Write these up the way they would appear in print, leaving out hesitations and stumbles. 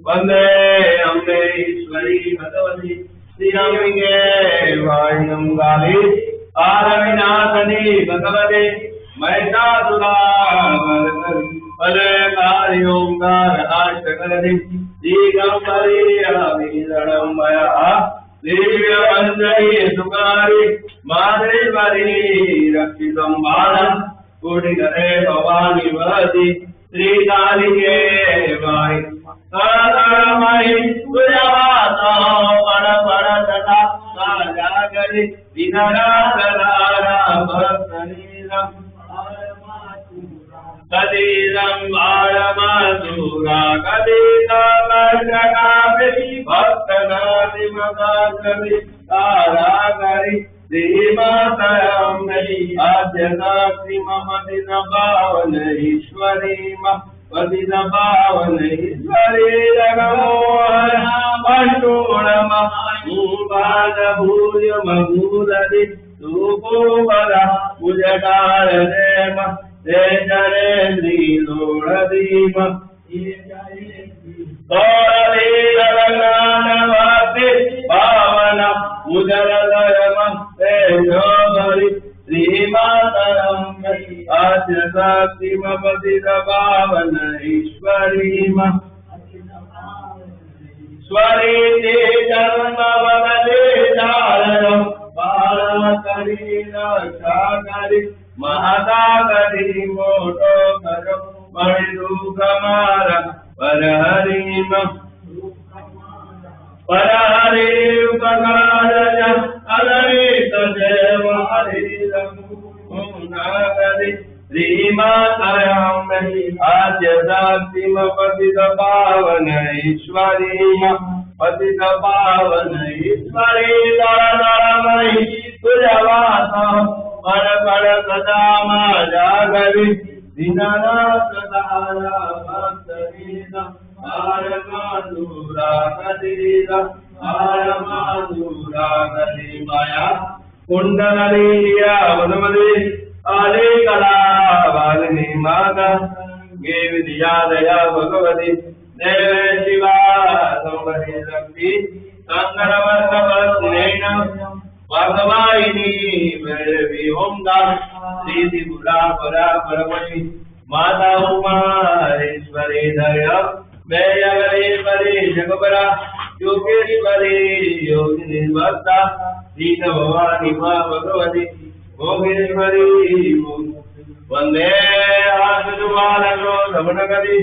वंदे अम्बेश्वरी भगवती श्रीरामिके वाणिं गाली आरविनाशनी भगवते महिषासुरामर्दनी फलकारी ओंकार अष्टकलनि दिगंबरी अभिरणं मया दिव्यमंजरी सुकारी माधुरी रक्षितं बाणं कोटिकरे भवानी वहति श्रीकालिके वाहि सरमयि सुरवासा पण पण तथा साजागरि दिनरातरारा भक्तनीरं कदीरं बाणमासुरा कदीतमर्ककापि भक्तनादिमकाकवि ताराकरि श्रीमातरं नयि आद्यदाक्षि मम दिन पावन ईश्वरी पतित पावन ईश्वरी जगमोहन पशूणम मूपाद भूय मधुरदि सुकोवरा मुजकार देम तेजरेन्द्रीलोढदीम तोरलीलगनानवाति पावन उदरदयम तेजोहरि श्रीमातरं आद्यशक्तिमपतित पावन ईश्वरीम स्वरीति जन्मवदले चारणं बालकरी रक्षाकरि महादाकरि मोटो करो मणिदुःखमार परहरिम परहरि उपकारज अलरित देव हरिरमुनाकरि श्रीमातरं आद्यशक्तिमपतित पावन ईश्वरीम पतित पावन ईश्वरी दलदलमयि तुजवासा पर पर सदा माजागरि दिनरातदारा भक्तनीत पारमाधुरा कदीर पारमाधुरा कदि माया कुंडलीया वनमदे आले कला वालिनी माता गे विद्या दया भगवती देवे शिवा संवरि शक्ति शंकरवर्षवस्नेन भगवाइनी भैरवी ओंकार श्री त्रिपुरा परा परमणि माता उमाश्वरी दया मेयगरीश्वरी जगपरा योगेश्वरी योगिनी भक्ता श्री भवानी मां भगवती भोगेश्वरी वंदे आसुबालो रमणगति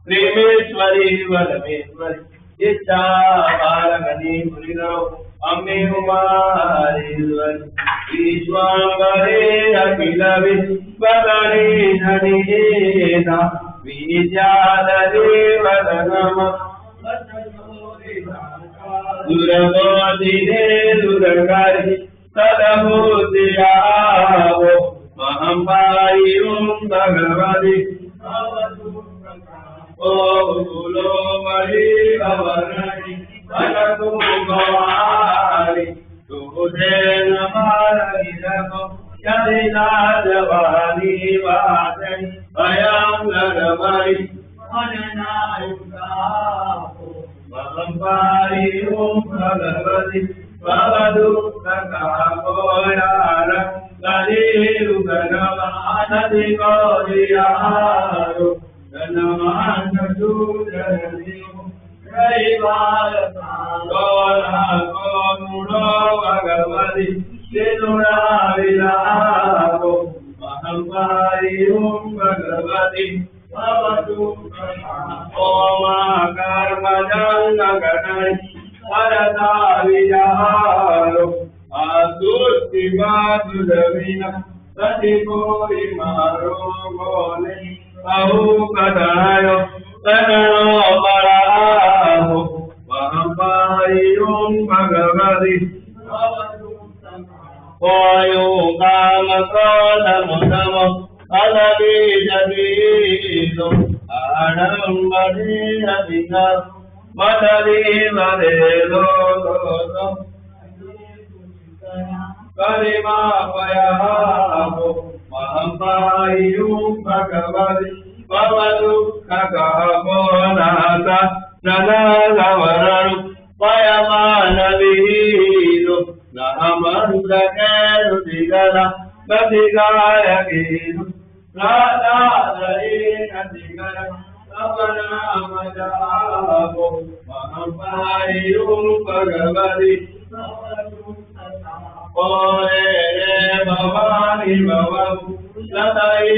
प्रेमेश्वरी वरमेश्वरी इच्छा बालगनी पुरिनो अम्बे उमारेश्वरी ईश्वरे अखिल विश्वकरे धनेना विद्याधरे वदनम दुर्गोधिरे दुर्गारि सदबुद्धियावो महंपायुं भगवति ओ गुलो मणि भवननि भजतु भवानि तुझे नमारगिरको यदि राजवानी वाचनि भयं नरमयि मननायुक्तापो महंपायुं भगवति भवदुःखकापो यार कलियुगनमानति गौरियारो गणमानशूद्रनियो गौरगोमुणो भगवति श्रीनुराविलापो महंपायुं भगवति भवतु ओमाकर्मजङ्गगणै परता विहारो आसुष्टिवासुरविन सतिकोरि मारो गोने अहो कदयो कदनो बराहो महंपायुं भगवति वायो काम क्रोध मुदम अलबीजबीजो आडम्बरे अभिना मदरी वरे लोलो करिमापयाहो महंपायुं भगवति भवदुःखकपोनाथ Nagagavaranu Payamanavinu Nahamandrakenu Digala Gadigaya Ginu Radharina Digala Savanamajabo Mahampayum Bhagavati Ore Bhavani Bhavavu Latai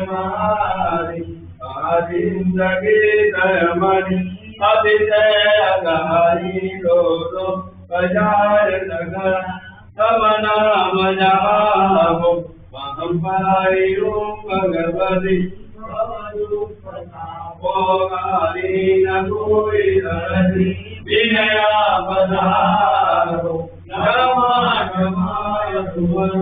Mahari Adindagi Dayamani Abhijaya Gahari Lolo Kajaya Nagara Savana Majahavo Mahampayum Bhagavati Bhagavati Naguri Dharati Vinaya Padharo Naramaya Tuvan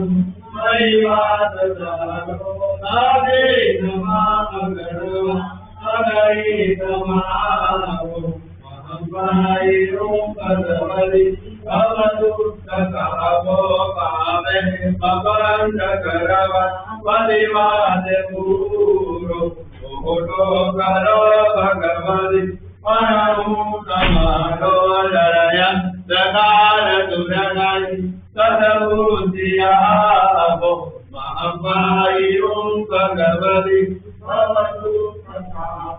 Maivadadaro Nade Namagarva Nagari Namaro Mahampayum Bhagavati Bhavatu Sakavo Bhave Bhavandakarava Vadivade Puro Oto Karo Bhagavati Manamu Samaro Laraya Sakara Duranai Sadavudiyavo Mahampayum Bhagavati Bhavatu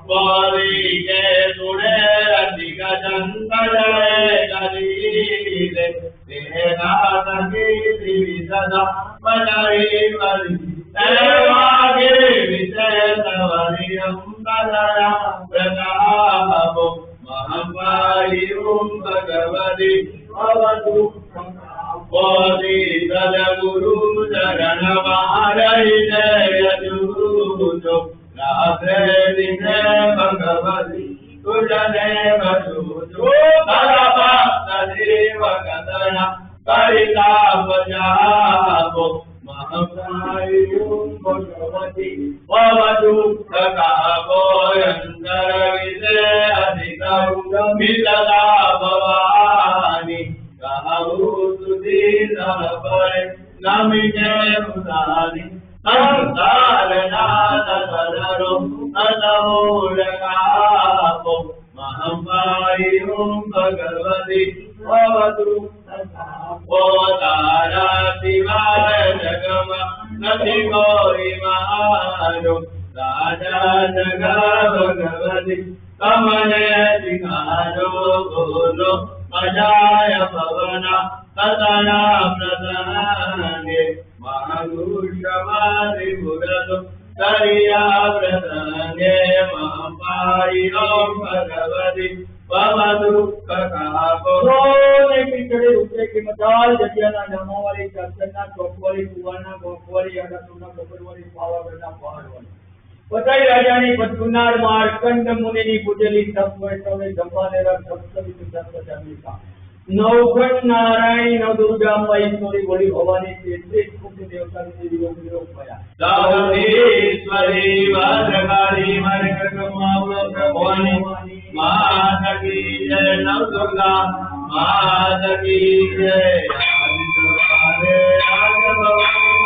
Vali ke sune ratika chandalaye galile Dehna taki divisada Madari vali Devage visesavariyam Kadaya Pratahavo Mahampayum Bhagavati Bhavatu Vali Sadaguru Sarana Maharayite Yajujo Radhe Dine Bhagavati Tujane Vajujo Tarapata Deva Kadana Karita Pajavo Mahampayum Bhagavati Bhavatu Sakavo Yandara Vise Adhikaru Milada Bhavani Kahavu Sudhina Pare Namine Mudani Sandaranata Sadaro Adamulakapo Mahampayum Bhagavati Bhavatu Potara Sivaya Jagama Nati Gauri Mahano Raja Jaga Bhagavati Kamane Sikano Golo Majaya Pavana Tatana Pratane Mahagushamari Murado Sariya Pratane Mahampayum Bhagavati Bhavatu Kakavo Nikare Utre Ki Madal Jatiana Namawari Chattana Kokwari Kuvana Kokwari Adatuna Kokwari Pavavana Paharwani Patai Rajani Patkunar Markand Munini Pujali Tapvaitavai Dampanera Saptavi Siddhasvajamika Navkhan Narayan Nav Durga Mahiswari Boli Bhavani Tetris Kukti Devata Devi Yogiro Paya Sagadishwari Vajragari Marikakama Bhavani Mata Ki Jai Nav Durga Mata Ki Jai Aditavare Raja Bhavana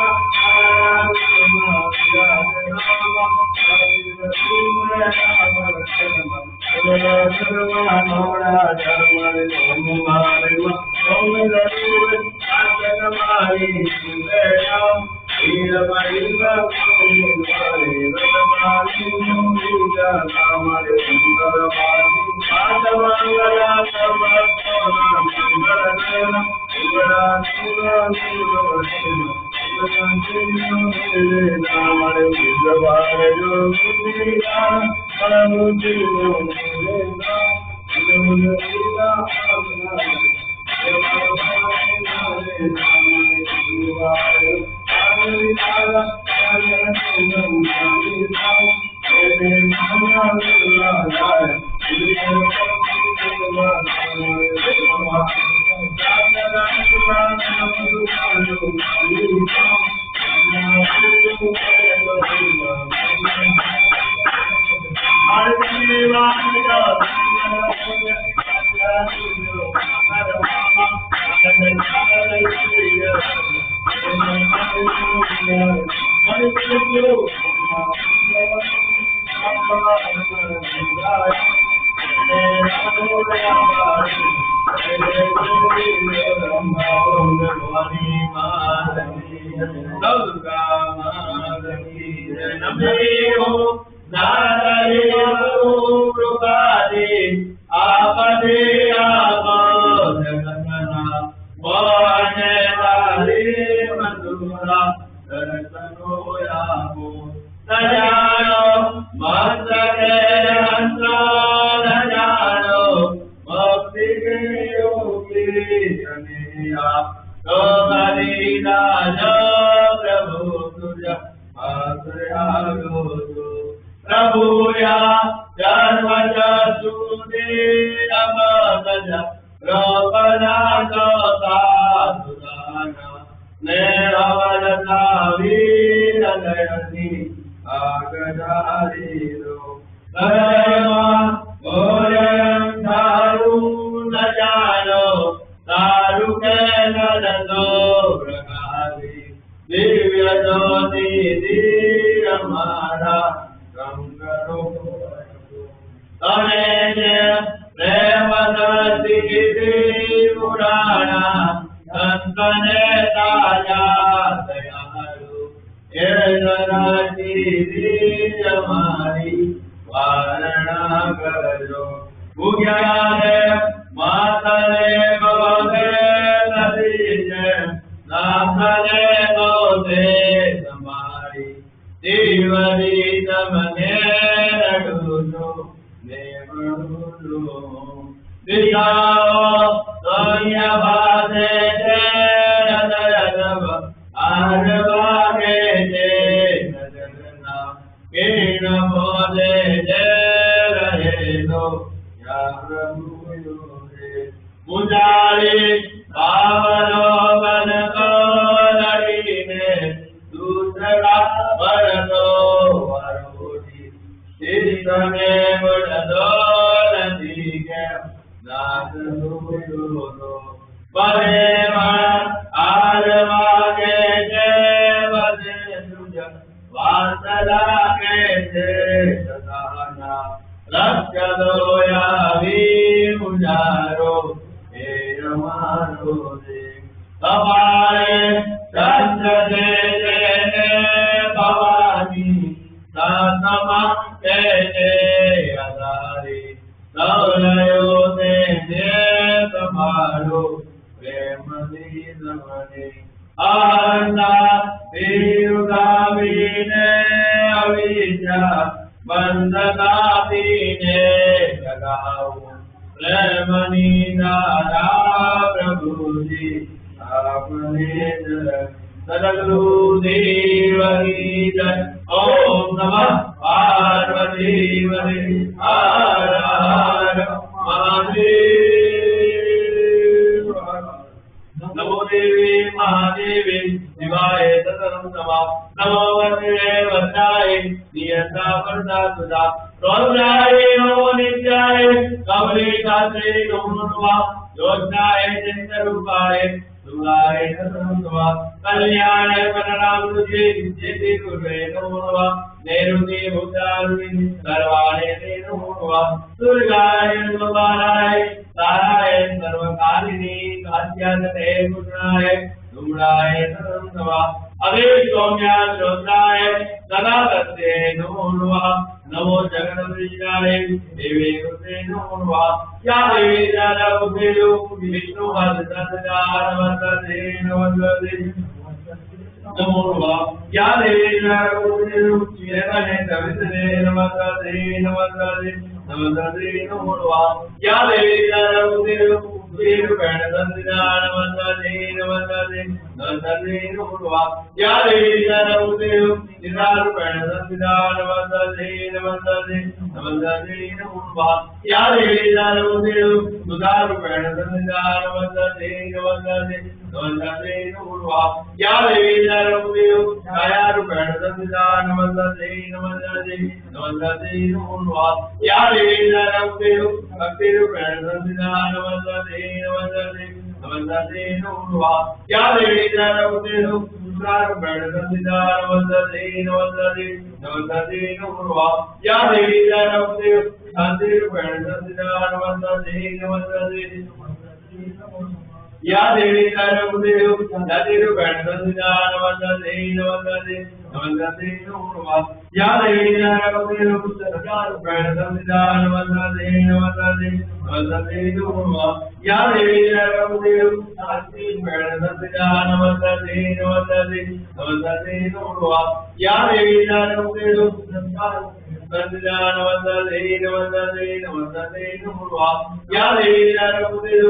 शांतिरूपेण संस्थिता नमस्ते नमस्ते या देवी सर्वदेव शांतिरूपेण संस्थिता नमस्ते नमस्ते नमस्ते नमः या देवी सर्वदेव शांतिरूपेण संस्थिता नमस्ते नमस्ते नमस्ते नमः या देवी सर्वदेव शांतिरूपेण संस्थिता नमस्ते नमस्ते नमस्ते नमः या देवी सर्वदेव संस्थिता नमस्ते नमस्ते नमस्ते नमः या देवी सर्वदेव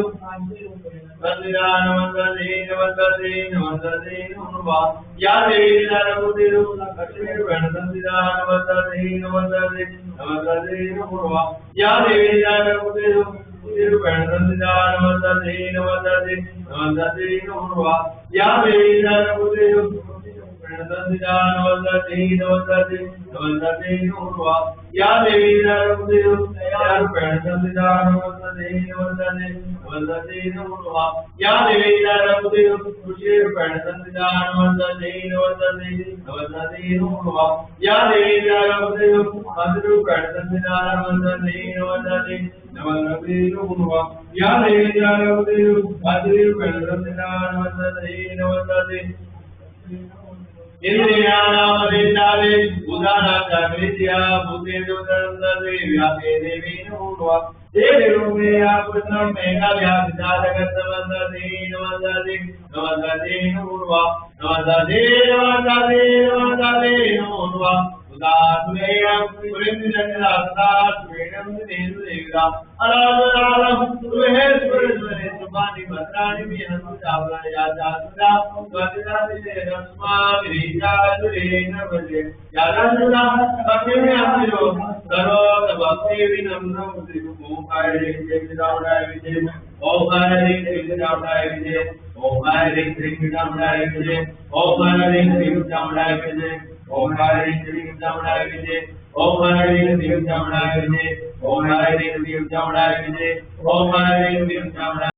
संस्थिता नमस्ते नमस्ते नमस्ते नमः या देवी सर्वदेव शांतिरूपेण संस्थिता नमस्ते नमस्ते नमस्ते नमः या देवी सर्वदेव शांतिरूपेण संस्थिता नमस्ते नमस्ते नमस्ते नमः या देवी सर्वदेव संस्थिता नमस्ते नमस्ते नमस्ते नमः या देवी सर्वदेव शांतिरूपेण संस्थिता नमस्ते नमस्ते नमस्ते नमः या देवी सर्वदेव शांतिरूपेण संस्थिता नमस्ते नमस्ते नमस्ते नमः या देवी सर्वदेव शांतिरूपेण संस्थिता नमस्ते नमस्ते नमस्ते नमः या देवी सर्वदेव शांतिरूपेण संस्थिता नमस्ते नमस्ते इंद्रियाणामदेशाले उदानाचाकृत्या भूतेषु संसदे व्यापे देवी नमः तेरे रूपे आपुत्रं मेघाव्यापिताजगत्समस्तते नमस्ते नमस्ते नमः नमस्ते नमस्ते नमस्ते नमः उदात्मेयं पुरिन्द्रजलास्तात्मेयं दिनेन्द्रेविदा अराधनारं सुहेश्वरेश्वरे सुपानि भद्राणि विहन्तु चावलया चातुरा स्वतिदादिशेनं स्माभिरीचातुरेण भजे यादानुरा भक्तिर्यामिरो सर्वोत भक्ति विनम्रं ओंकार ह्रीं विदावडाय विजय ओंकार ह्रीं विदावडाय विजय ओंकार ह्रीं विदावडाय विजय ओंकार ह्रीं विदावडाय विजय ओंकार ह्रीं विदावडाय विजय ओंकार ह्रीं विदावडाय विजय ओंकार ह्रीं विदावडाय विजय ओंकार ह्रीं विदावडाय